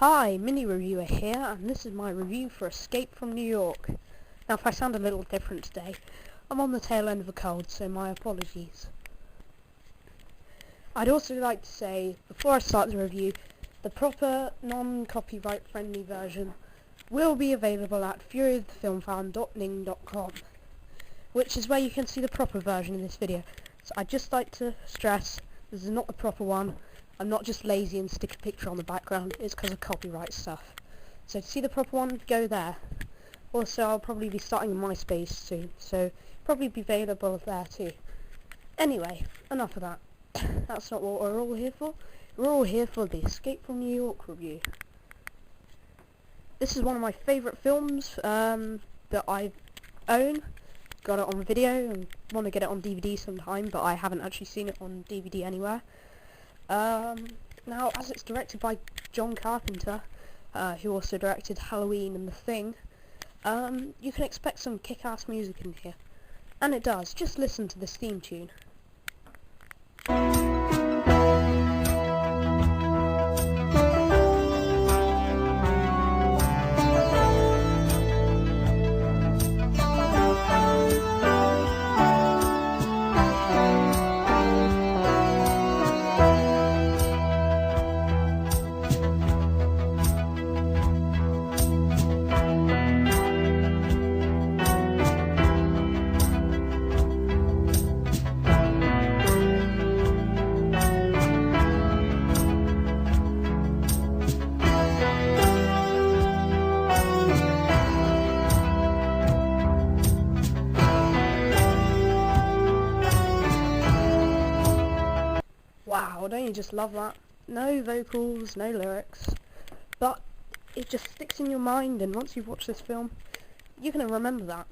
Hi, MiniReviewer here, and this is my review for Escape from New York. Now, if I sound a little different today, I'm on the tail end of a cold, so my apologies. I'd also like to say, before I start the review, the proper, non-copyright friendly version will be available at furyofthefilmfan.ning.com, which is where you can see the proper version in this video. So I'd just like to stress, this is not the proper one. I'm not just lazy and stick a picture on the background, it's because of copyright stuff. So to see the proper one, go there. Also, I'll probably be starting MySpace soon, so probably be available there too. Anyway, enough of that. That's not what we're all here for. We're all here for the Escape from New York review. This is one of my favourite films that I own. Got it on video and want to get it on DVD sometime, but I haven't actually seen it on DVD anywhere. Now, as it's directed by John Carpenter, who also directed Halloween and The Thing, you can expect some kick-ass music in here. And it does. Just listen to this theme tune. Wow, don't you just love that? No vocals, no lyrics, but it just sticks in your mind, and once you've watched this film, you're going to remember that.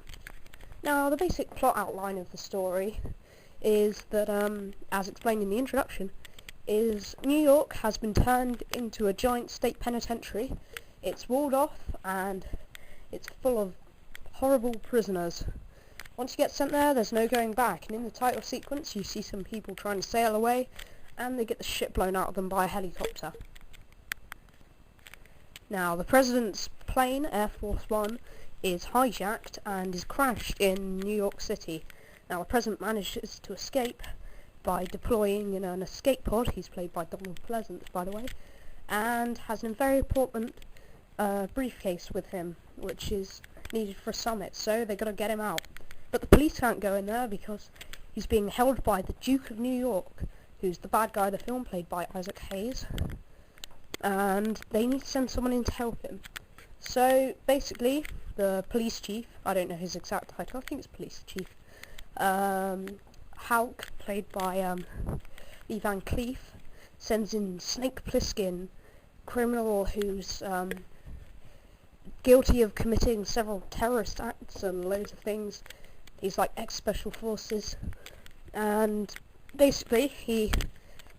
Now, the basic plot outline of the story is that, as explained in the introduction, is New York has been turned into a giant state penitentiary. It's walled off, and it's full of horrible prisoners. Once you get sent there, there's no going back, and in the title sequence, you see some people trying to sail away, and they get the shit blown out of them by a helicopter. Now, the president's plane, Air Force One, is hijacked and is crashed in New York City. Now, the president manages to escape by deploying in an escape pod. He's played by Donald Pleasance, by the way, and has an very important briefcase with him, which is needed for a summit, so they got to get him out. But the police can't go in there because he's being held by the Duke of New York, who's the bad guy of the film, played by Isaac Hayes, and they need to send someone in to help him. So basically, the police chief, I don't know his exact title, I think it's police chief, Hulk, played by Lee Van Cleef, sends in Snake Plissken, criminal who's guilty of committing several terrorist acts and loads of things. He's like ex-special forces, and basically, he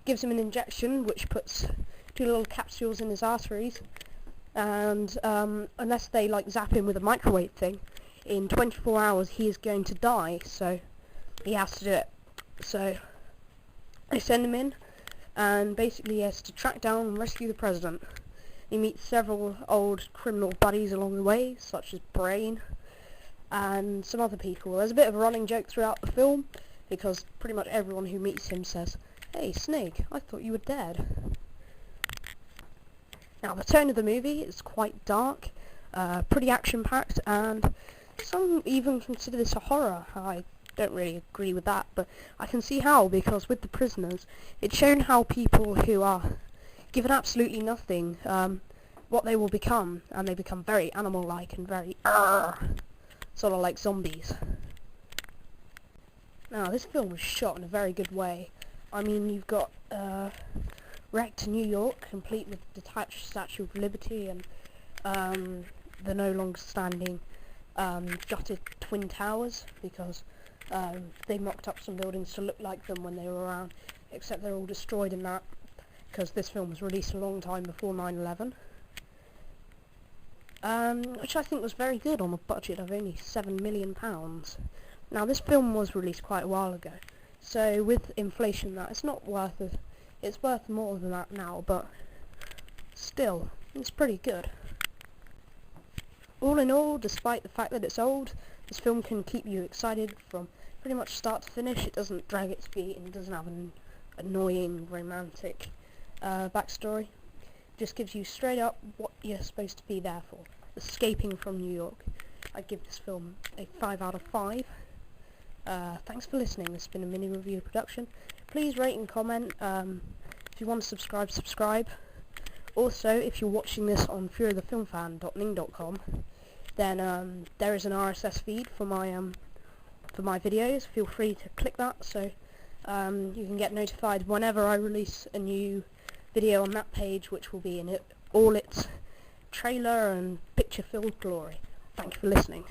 gives him an injection which puts 2 little capsules in his arteries, and unless they like zap him with a microwave thing, in 24 hours he is going to die, so he has to do it. So they send him in, and basically he has to track down and rescue the president. He meets several old criminal buddies along the way, such as Brain, and some other people. There's a bit of a running joke throughout the film, because pretty much everyone who meets him says, "Hey, Snake, I thought you were dead." Now, the tone of the movie is quite dark, pretty action-packed, and some even consider this a horror. I don't really agree with that, but I can see how, because with the prisoners, it's shown how people who are given absolutely nothing, what they will become, and they become very animal-like and very sort of like zombies. Now, this film was shot in a very good way. I mean, you've got wrecked New York, complete with detached Statue of Liberty and the no longer standing jutted Twin Towers, because they mocked up some buildings to look like them when they were around, except they're all destroyed in that, because this film was released a long time before 9/11. Which I think was very good on a budget of only £7 million. Now, this film was released quite a while ago, so with inflation, that it's not worth it. It's worth more than that now, but still, It's pretty good. All in all, despite the fact that it's old, this film can keep you excited from pretty much start to finish. It doesn't drag its feet and it doesn't have an annoying romantic backstory. It just gives you straight up what you're supposed to be there for. Escaping from New York. I'd give this film a 5 out of 5. Thanks for listening. This has been a mini review production. Please rate and comment. If you want to subscribe. Also, if you're watching this on fearofthefilmfan.ning.com, then there is an RSS feed for my videos. Feel free to click that so you can get notified whenever I release a new video on that page, which will be in all its trailer and picture-filled glory. Thank you for listening.